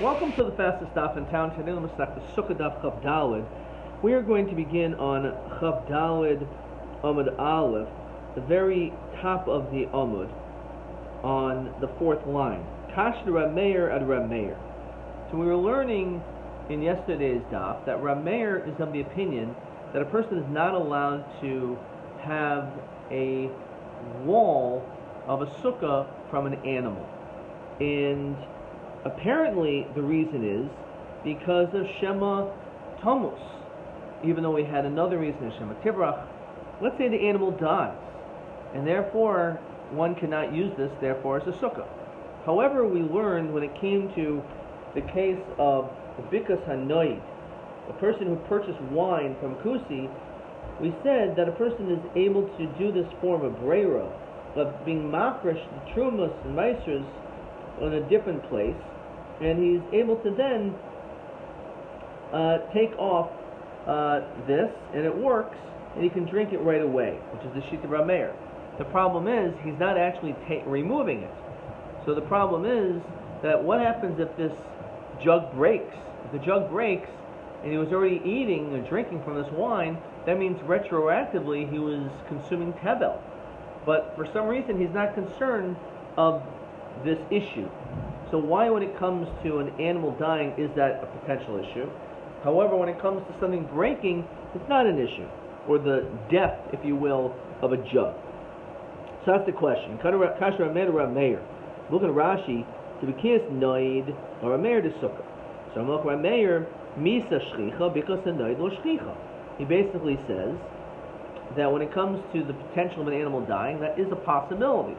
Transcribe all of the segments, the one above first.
Welcome to the fastest stop in town. Today, the Succah daf Chav Daled. We are going to begin on Chav Daled Amud Aleph, the very top of the Amud, on the fourth line. Kash Rab Meir ad Rab Meir. So we were learning in yesterday's daf that Rab Meir is of the opinion that a person is not allowed to have a wall of a sukkah from an animal, and apparently the reason is because of Shema Tomus, even though we had another reason of Shema Tibrach. Let's say the animal dies, and therefore one cannot use this, therefore as a sukkah. However, we learned when it came to the case of the Bikas Hanoid, a person who purchased wine from Kusi, we said that a person is able to do this form of breira, of being makrish, the trumas and meisers, in a different place, and he's able to then take off this, and it works, and he can drink it right away, which is the Shita Rab Meir. The problem is he's not actually removing it. So the problem is that what happens if this jug breaks? If the jug breaks and he was already eating or drinking from this wine, that means retroactively he was consuming tevel. But for some reason he's not concerned of this issue. So why, when it comes to an animal dying, is that a potential issue? However, when it comes to something breaking, it's not an issue, or the death, if you will, of a jug. So that's the question. Kash Rab Meir. Look at Rashi. To be kiyas noid or Rab Meir de sukkah. So I'm looking at Rab Meir misa shchicha because the noid lo shchicha. He basically says that when it comes to the potential of an animal dying, that is a possibility.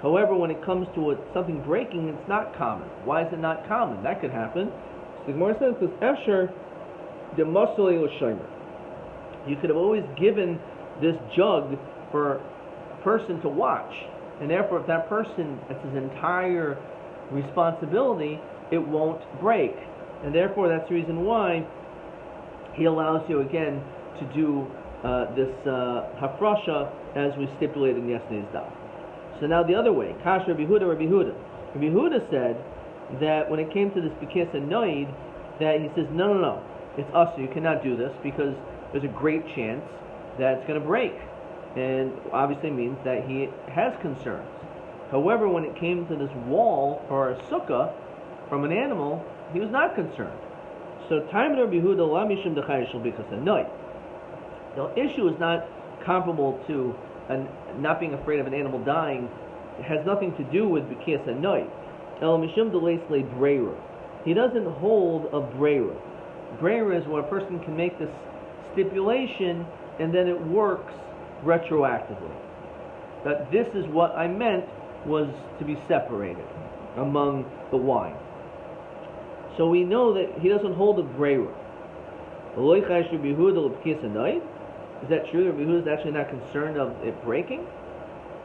However, when it comes to something breaking, it's not common. Why is it not common? That could happen. So the Gemara says, because Esher de Masuli L'Shomer. You could have always given this jug for a person to watch, and therefore, if that person, it's his entire responsibility, it won't break, and therefore, that's the reason why he allows you again to do this hafrasha as we stipulated in yesterday's daf. So now the other way, Kash Rabbi Huda. Rabbi Huda said that when it came to this Bikis Noid, that he says, no, it's us, you cannot do this because there's a great chance that it's going to break. And obviously means that he has concerns. However, when it came to this wall or a sukkah from an animal, he was not concerned. So time Rabbi Huda la mishum d'chayish shel Bikis Noid. The issue is not comparable to not being afraid of an animal dying. It has nothing to do with B'kiyas Hanoid. El Mishum Deleisle Breira. He doesn't hold a Breira. Breira is where a person can make this stipulation and then it works retroactively. That this is what I meant was to be separated among the wine. So we know that he doesn't hold a Breira. Is that true? Rabbi Huda is actually not concerned of it breaking?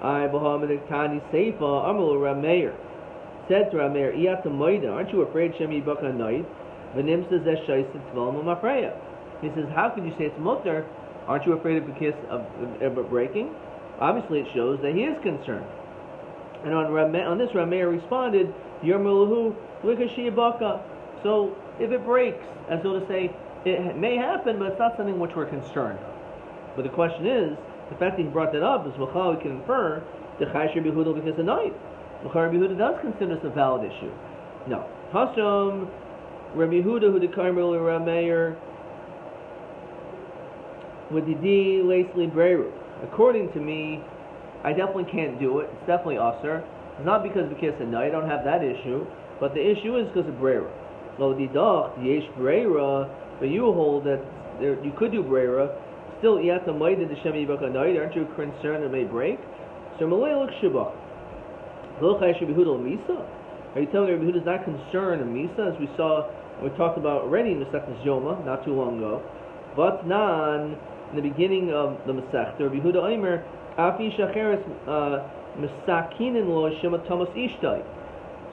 I Tani Seifa Amul Rab Meir said to Rab Meir, aren't you afraid Shem Yibaka Noid? He says, how can you say it's mutter? Aren't you afraid of the kiss of it breaking? Obviously it shows that he is concerned. And on this Rab Meir responded, Yermalahu Likashiyabaka. So if it breaks, as though to say, it may happen, but it's not something which we're concerned of. But the question is, the fact that he brought that up is we can infer the Chayish Rabbi Huda because of night. Rabbi Huda does consider this a valid issue. No. Hashem Rabbi Huda who declared Rab Meir with the D Lacely Breru. According to me, I definitely can't do it. It's definitely usher. It's not because of kiss at night. I don't have that issue. But the issue is because of Breru. Lo didach yesh Breira, but you hold that you could do Breira. Still, aren't you concerned it may break? So Malay looks Shibach. Are you telling me Rabbi Huda is not concerned of Misa, as we saw, we talked about already in Masechtas Yoma, not too long ago. But nan, in the beginning of the Masechta, Rabbi Huda Omer, Afi Shacheres Mesakinin lo Shema Thomas Ishtai.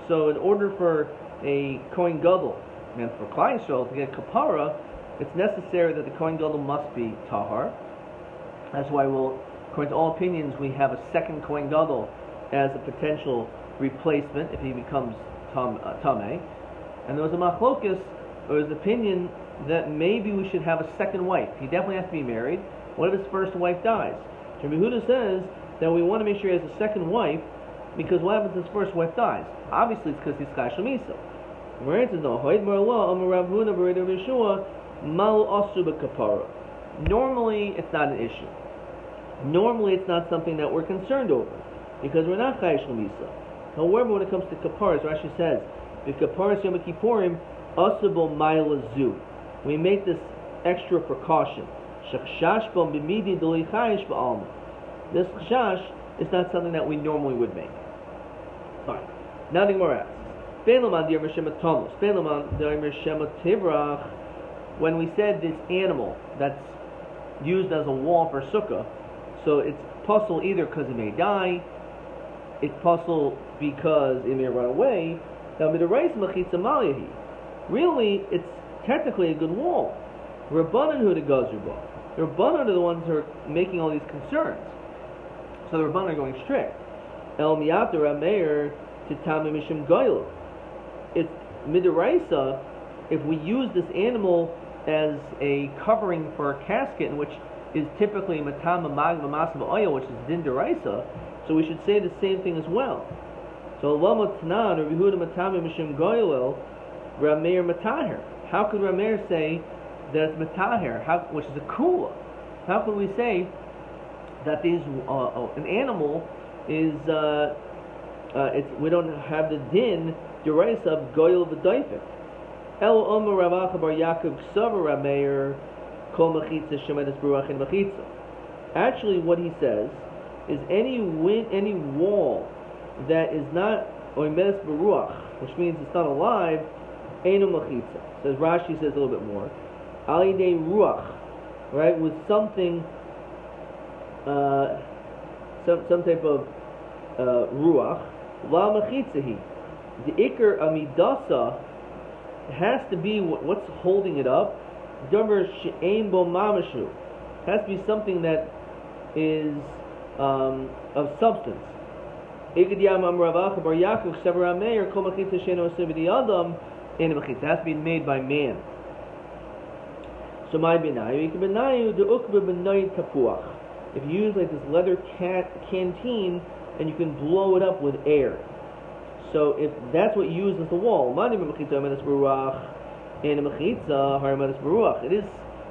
So in order for a Kohen Gadol, and for Klal Yisrael to get kapara, it's necessary that the Kohen Gadol must be tahar. That's why according to all opinions, we have a second Kohen Gadol as a potential replacement if he becomes tameh. And there was a machlokus, or his opinion, that maybe we should have a second wife. He definitely has to be married. What if his first wife dies? Rabbi Yehuda says that we want to make sure he has a second wife, because what happens if his first wife dies? Obviously, it's because he's Chai Shamisa. Right? Says no. Normally, it's not an issue. Normally, it's not something that we're concerned over, because we're not Chai Shamisa. However, when it comes to kaparas, Rashi says, "V'kaparas Yom Kippurim asabo ma'alazu." We make this extra precaution. Shachshash b'm b'midi d'li chayish b'alma. This chash is not something that we normally would make. Fine. Now the Gemara asks, "Be'laman di'amar shema tamus, be'laman di'amar shema tivrach." When we said this animal that's used as a wall for sukkah, so it's puzzle either because it may die, it's puzzle because it may run away. Now, midaraisa machitza malayahi. Really, it's technically a good wall. Rabbanan hu de gazruba. The Rabbanan are the ones who are making all these concerns. So the Rabbanan are going strict. El miyata rameir titame mishim goylo. It's midaraisa if we use this animal as a covering for a casket, which is typically matama magma masama oil, which is din deraisa. So we should say the same thing as well. So lama tanan or Yehuda matame mishim goylo rameir mataher. How could rameir say that it's mataher, which is a kula? How can we say that these an animal is we don't have the din deraisa of goylo v'daifik? El Omer Ravacha Bar Yaakov Ksavar Rameir Kol Mechitza Shemedes Baruch in Mechitza. Actually, what he says is any wall that is not Oimedes Baruch, which means it's not alive, Einu Mechitza. Says Rashi says a little bit more. Alidei Ruach, right, with something, some type of Ruach. La Mechitzahi. The Iker Amidasa has to be what's holding it up. Davar she'ein bo mamashu. Has to be something that is of substance. It has to be made by man. So my benayu, if you use like this leather canteen and you can blow it up with air. So if that's what you use as the wall, it is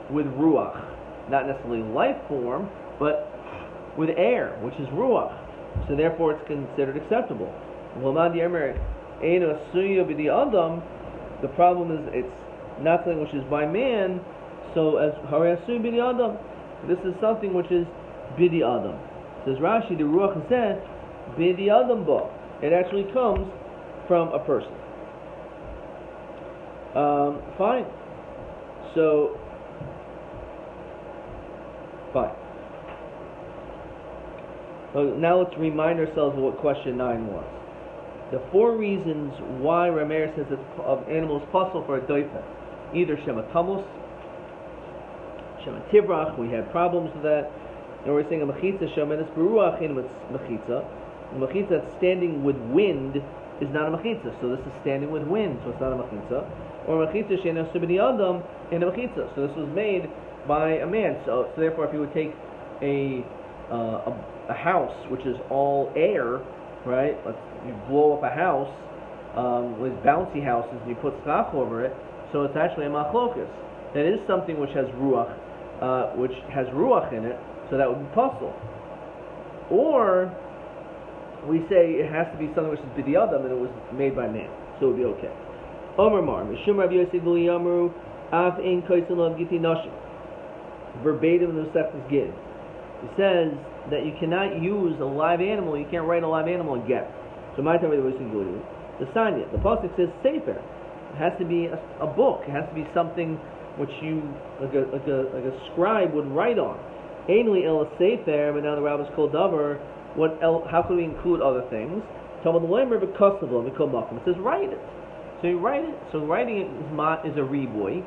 with ruach, not necessarily life form, but with air, which is ruach. So therefore it's considered acceptable. The problem is it's not something which is by man, so as this is something which is bidi adam. Says Rashi, the ruach says bidi adam ba. It actually comes from a person. Fine. So, fine. So now let's remind ourselves of what question 9 was. The 4 reasons why Rameir says it's of animals possible for a doifa. Either Shema Tamus, Shema Tivrach, we had problems with that. And we're saying a Mechitza, Shema Menes Beruach in Mechitza. A mechitza that's standing with wind is not a mechitza, so this is standing with wind, so it's not a mechitza. Or a mechitza she'ena subini adam in a mechitza, so this was made by a man. So therefore, if you would take a house which is all air, right? You blow up a house with bouncy houses and you put Succah over it, so it's actually a machlokus. That is something which has ruach in it, so that would be puzzle. Or we say it has to be something which is b'di'adam and it was made by man, so it would be okay. Omer Mar, Mishum Rabbi Yosef Guli Yamru, Af Ein Koisin Lav Giti Nashim. Verbatim in the Succah Gid. It says that you cannot use a live animal, you can't write a live animal and get. So my time Rabbi Yosef Guli, the Sanya, the pasuk says Sefer. It has to be a book, it has to be something which you, like a scribe would write on. Ainly El Sefer, but now the rabbis called Davar. How can we include other things? It says write it. So you write it. So writing it is a reboy.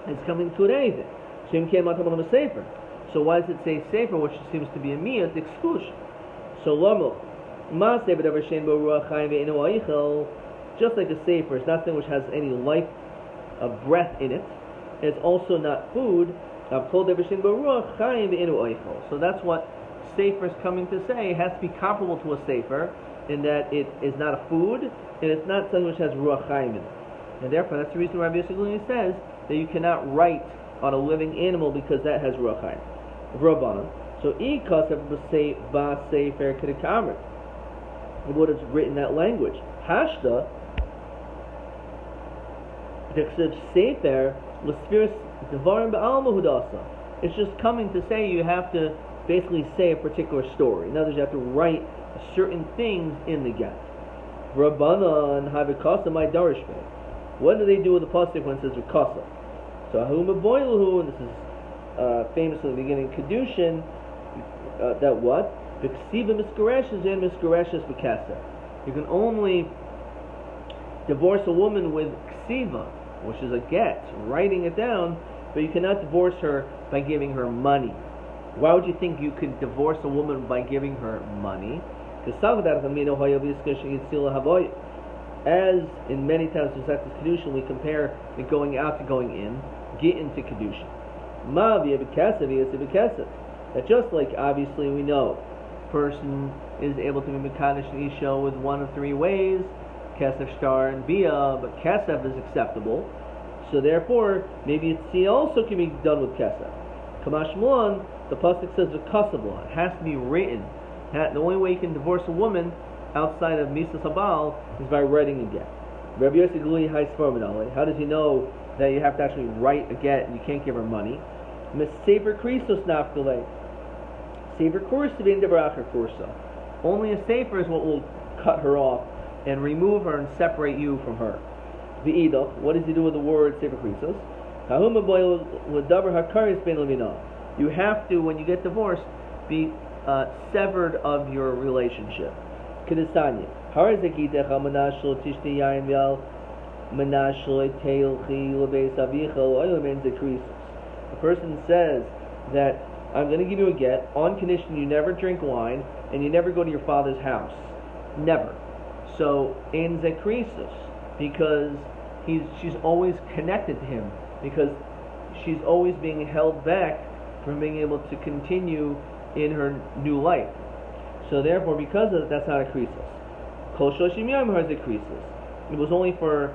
It's coming to include anything. So why does it say sefer, which seems to be a miyah, it's exclusion? So just like a sefer, it's not something which has any life of breath in it. It's also not food. So that's what sefer is coming to say. It has to be comparable to a sefer in that it is not a food and it's not something which has ruach chaim in it. And therefore, that's the reason Rabbi Yossi says that you cannot write on a living animal because that has ruach chaim. Rabbanan. So ba sefer k'dekamrit. What is written in that language? Hashta. Sefer l'sfiras devarim ba'alma hudasa. It's just coming to say you have to basically say a particular story. In other words, you have to write certain things in the get. Rabbanan havikasa my darishme. What do they do with the pasuk when it says vikasa? So ahum boiluhu, and this is famously the beginning of Kedushin. That what? V'ksiva misgareshes and misgareshes v'kasa. You can only divorce a woman with ksiva, which is a get, writing it down, but you cannot divorce her by giving her money. Why would you think you could divorce a woman by giving her money? As in many times in Succah Kedushin, we compare the going out to going in, get into Kedushin. That just like obviously we know, a person is able to be Mekadosh and Isha with one of three ways, Kesef, Shtar, and Bia, but Kesef is acceptable. So therefore, maybe Tzia also can be done with Kesef. Kamash Mulan, the pasuk says v'kasavla. It has to be written. The only way you can divorce a woman outside of Misa Sabal is by writing a get. Rabbi Yossi Glui Hai Sformanale. How does he know that you have to actually write a get and you can't give her money? Sefer Christos Nafdale. Sefer Kursa V'in Debracher Kursa. Only a sefer is what will cut her off and remove her and separate you from her. V'idach. What does he do with the word Sefer Christos? You have to, when you get divorced, be severed of your relationship. A person says that I'm going to give you a get on condition you never drink wine and you never go to your father's house. Never. So in zekrisus, because she's always connected to him, because she's always being held back from being able to continue in her new life. So therefore, because of that's not a krisis. Kol shoshim yom has a krisis. It was only for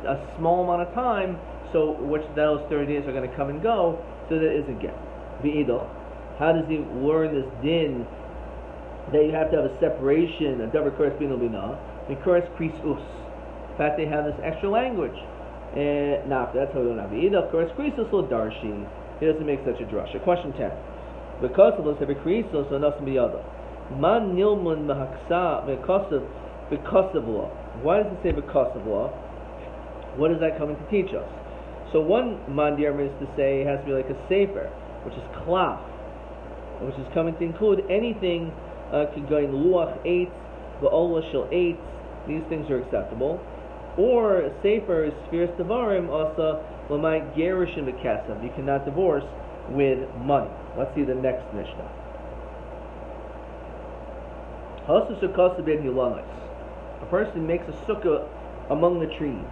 a small amount of time, so which those 30 days are going to come and go, so that is a get. V'idol. How does he learn this din that you have to have a separation, a davar kuras bin l'bina, and kuras krisus? In fact, they have this extra language. That's how we don't have v'idol. Kuras krisus lo darshi. He doesn't make such a drasha. Question 10. Because of those have a krisus, so nothing b'yada. Man nilmun mahaksa because of law. Why does it say because of law? What is that coming to teach us? So one mandir is to say it has to be like a sefer, which is klaf, which is coming to include anything could go in luach 8, va'olah shel 8. These things are acceptable. Or a sefer is spheres devarim asa l'may gerushin v'kasav. You cannot divorce with money. Let's see the next mishnah. A person makes a sukkah among the trees.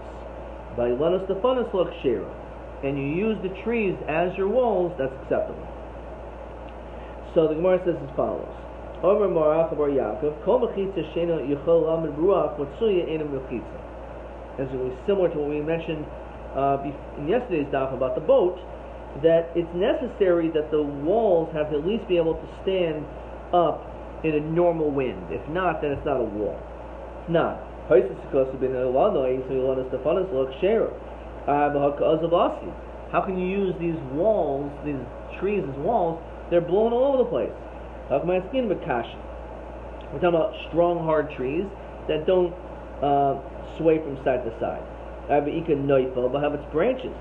And you use the trees as your walls, that's acceptable. So the Gemara says as follows. As it was similar to what we mentioned in yesterday's daf about the boat, that it's necessary that the walls have to at least be able to stand up in a normal wind. If not, then it's not a wall. If not, how can you use these walls, these trees as walls? They're blown all over the place. We're talking about strong, hard trees that don't sway from side to side. But have its branches.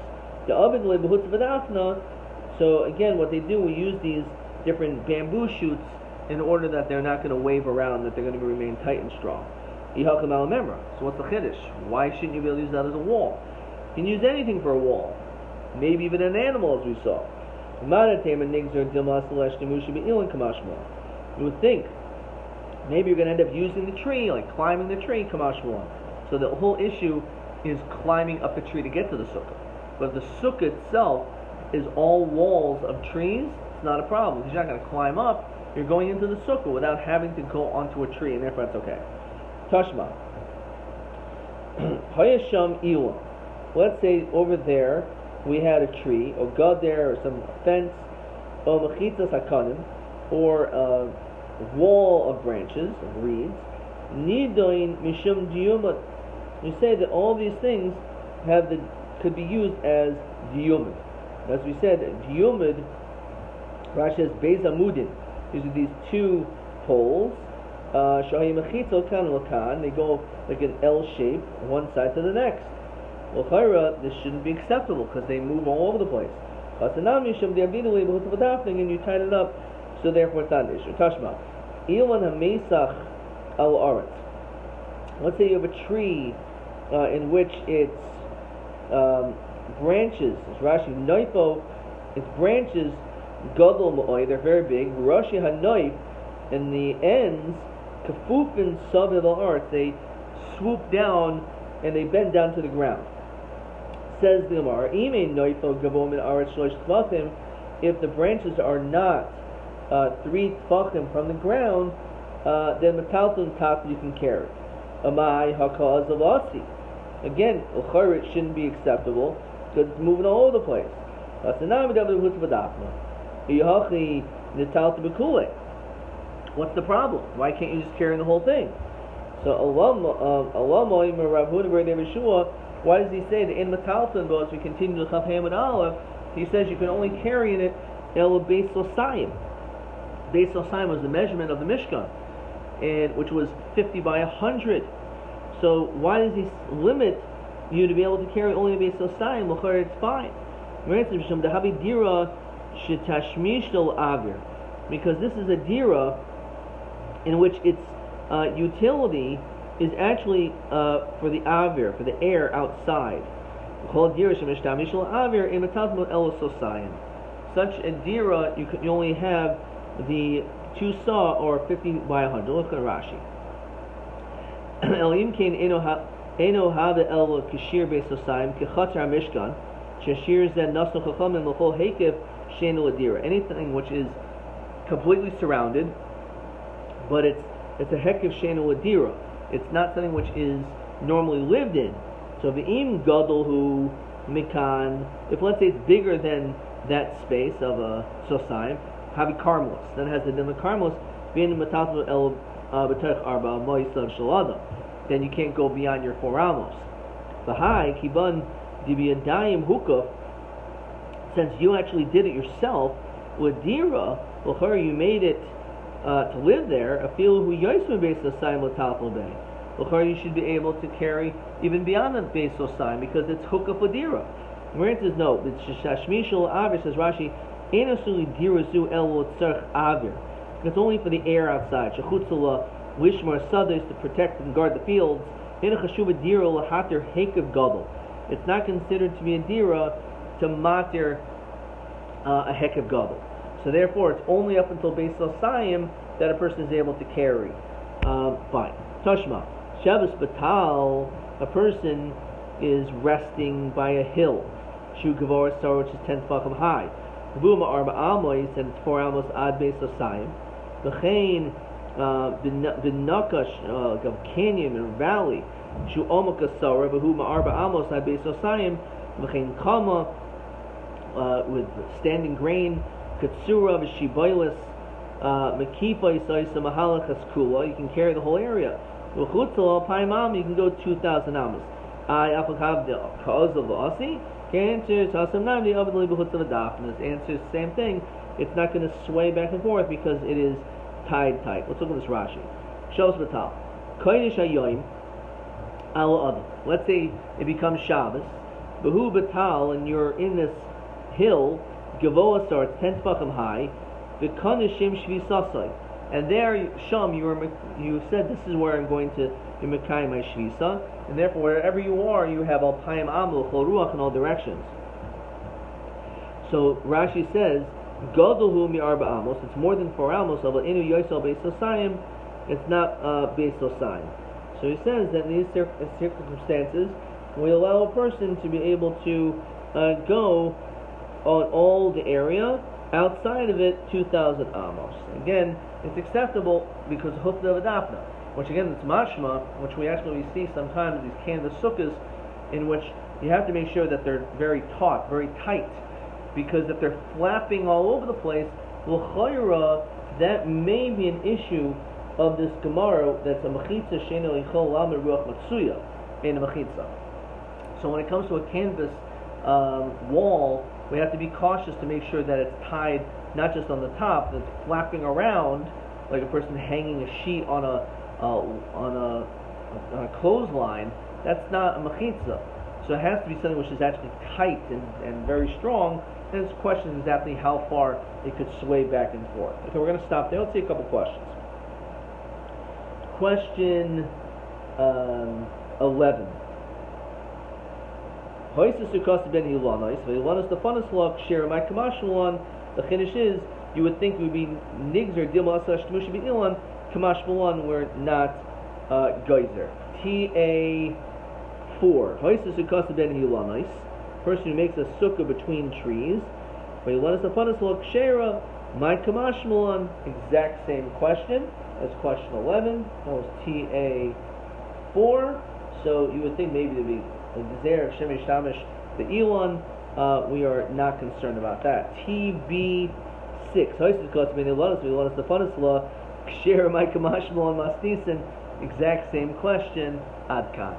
So again, what they do, we use these different bamboo shoots in order that they're not going to wave around, that they're going to remain tight and strong. So what's the chiddush? Why shouldn't you be able to use that as a wall? You can use anything for a wall. Maybe even an animal, as we saw. You would think maybe you're going to end up using the tree, like climbing the tree, kamashmuah. So the whole issue is climbing up a tree to get to the sukkah. But if the sukkah itself is all walls of trees, it's not a problem because you're not going to climb up. You're going into the sukkah without having to go onto a tree, and therefore it's okay. Tashma. Hayasham Iwa. Let's say over there we had a tree, or gader, or some fence, or mechitzas hakanim, or a wall of branches, of reeds. Nidoin mishum diyumad. You say that all these things could be used as diyumad. As we said, diyumad, Rashi says beis amudin. These are these two poles. Shahi mechitzo kan lakan. They go like an L shape, one side to the next. L'chayra, this shouldn't be acceptable because they move all over the place. And you tighten it up, so therefore it's not an issue. Tashma. Ilan ha-mesach al-aretz. Let's say you have a tree in which its branches, as Rashi, noifo, its branches, gadol ma'oi, they're very big. Rashi ha-noif, and the ends, kafufin saviv al-aretz, they swoop down and they bend down to the ground. Says the Gemara, if the branches are not 3 tfachim from the ground, then metalton top you can carry. Amai hakaz avasi. Again, it shouldn't be acceptable because it's moving all over the place. What's the problem? Why can't you just carry the whole thing? So why does he say that in Metalton, but as we continue to Chaf Hamid Aleph, he says you can only carry in it El Beis Osayim. Beis Osayim was the measurement of the Mishkan, and which was 50 by 100. So why does he limit you to be able to carry only a Beis Osayim? L'chayr, it's fine. Because this is a dira in which its utility is actually for the avir, for the air outside. Such a dira, you only have the 2 saw or 50 by 100. Look at Rashi. Anything which is completely surrounded, but it's a hekev sheinu ladira. It's not something which is normally lived in. So v'im gadol hu mikan, if let's say it's bigger than that space of a sosayim, havi karmelis, then it has the din of karmelis, being matatu el b'terich arba moisav shalada, then you can't go beyond your 4 amos. V'hai kiban dibiyadayim hukaf, since you actually did it yourself, ladira, l'chor you made it to live there, a feel who yoisma beis osayim l'talpul bay. L'chor you should be able to carry even beyond the beis osayim because it's hukaf ladira. Where it says no, the shashmishal avir, says Rashi, ein asuli dirazu el l'tzarch avir. It's only for the air outside. Shechutzala lishmar sadis, to protect and guard the fields. Ein chashuva dira lahater hekav gadol. It's not considered to be a dira to matir a hekav gadol. So therefore, it's only up until Beis Osayim that a person is able to carry. Fine. Tashma. Shabbos Batal, a person is resting by a hill. Shu Gavor Sar, which is 10 tefachim high. Vuma Arba Amos, and it's 4 amos ad Beis Osayim. V'chein V'nakash, like a canyon or valley. Shu Omaka Sar, V'huma Arba Amos ad Beis Osayim. V'chein Kama, with standing grain. Katsura v'shibaylis mekifa yisaisa mahalachas kula. You can carry the whole area. V'chutzal paimam, you can go 2,000 amos. I apakav the cause of the asi. Answers hasam namdi avadli b'chutzav adafnas. Answers same thing. It's not going to sway back and forth because it is tied tight. Let's look at this Rashi. Shabbos Batal. Kodesh hayoyim al adam. Let's say it becomes Shabbos. Behu Batal, and you're in this hill. Gavoa starts 10 tefachim high, v'kanishim shvisasai, and there, Sham, you said this is where I'm going to mekayim my shvisa, and therefore wherever you are, you have alpayim amul chol ruach in all directions. So Rashi says, gadolhu mi arba amos, it's more than 4 amos, but inu yosel beis osayim, it's not beis osayim. So he says that in these circumstances, we allow a person to be able to go on all the area. Outside of it, 2,000 amos. Again, it's acceptable because hufna v'dafna, which again it's mashma, which we actually see sometimes these canvas sukkahs, in which you have to make sure that they're very taut, very tight, because if they're flapping all over the place, l'chayra, that may be an issue of this Gemara that's a mechitza she'eino yichol lamed ruach matsuya in a mechitza. So when it comes to a canvas wall, we have to be cautious to make sure that it's tied not just on the top, that it's flapping around like a person hanging a sheet on a clothesline. That's not a mechitza. So it has to be something which is actually tight and very strong. And this question is exactly how far it could sway back and forth. Okay, we're going to stop there. Let's see a couple questions. Question 11. The chiddush is, you would think it would be nigs or dilma asar shmushi be ilan, kamash malan were not geyser. TA4. Person who makes a sukkah between trees. My kamash malan, exact same question as question 11. That was TA4. So you would think maybe there'd be the Gezer of Shemesh Tamish, the Elon, we are not concerned about that. TB6. Exact same question. Adkan.